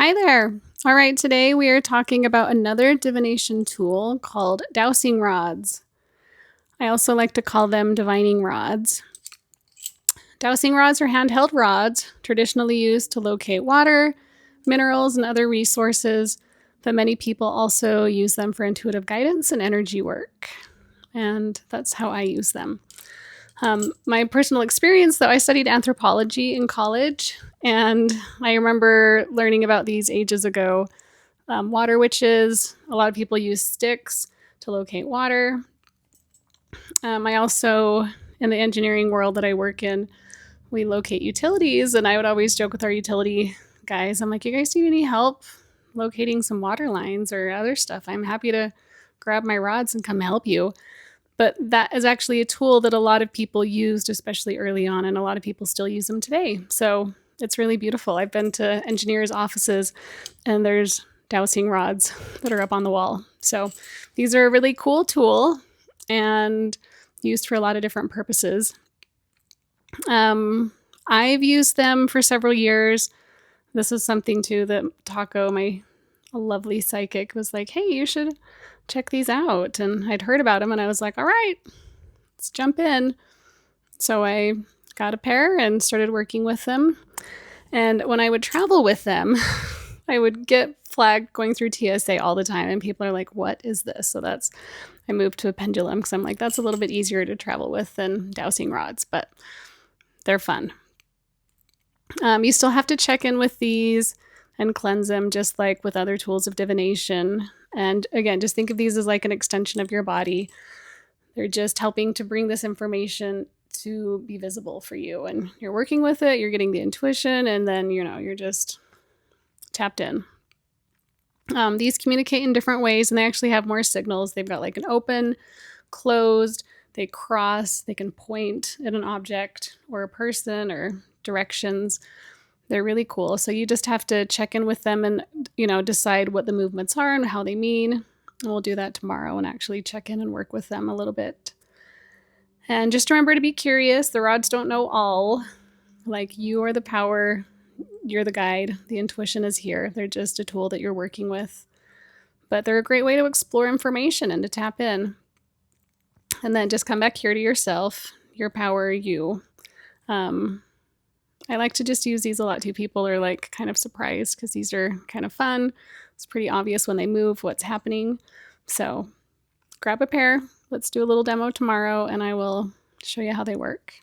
Hi there. All right, today we are talking about another divination tool called dowsing rods. I also like to call them divining rods. Dowsing rods are handheld rods traditionally used to locate water, minerals, and other resources, but many people also use them for intuitive guidance and energy work. And that's how I use them. My personal experience, though, I studied anthropology in college, and I remember learning about these ages ago. Water witches, a lot of people use sticks to locate water. I also, in the engineering world that I work in, we locate utilities, and I would always joke with our utility guys, I'm like, you guys need any help locating some water lines or other stuff? I'm happy to grab my rods and come help you. But that is actually a tool that a lot of people used, especially early on, and a lot of people still use them today. So it's really beautiful. I've been to engineers' offices, and there's dowsing rods that are up on the wall. So these are a really cool tool and used for a lot of different purposes. I've used them for several years. This is something too that Taco, my lovely psychic, was like, hey, you should check these out. And I'd heard about them and I was like, all right, let's jump in. So I got a pair and started working with them. And when I would travel with them, I would get flagged going through TSA all the time. And people are like, what is this? So I moved to a pendulum because I'm like, that's a little bit easier to travel with than dowsing rods, but they're fun. You still have to check in with these and cleanse them just like with other tools of divination. And again, just think of these as like an extension of your body. They're just helping to bring this information to be visible for you. And you're working with it, you're getting the intuition, and then, you're just tapped in. These communicate in different ways, and they actually have more signals. They've got like an open, closed, they cross, they can point at an object or a person or directions. They're really cool. So you just have to check in with them and, decide what the movements are and how they mean. And we'll do that tomorrow and actually check in and work with them a little bit. And just remember to be curious. The rods don't know all. Like, you are the power, you're the guide. The intuition is here. They're just a tool that you're working with. But they're a great way to explore information and to tap in. And then just come back here to yourself, your power, you. I like to just use these a lot too. People are like kind of surprised because these are kind of fun. It's pretty obvious when they move what's happening. So grab a pair. Let's do a little demo tomorrow and I will show you how they work.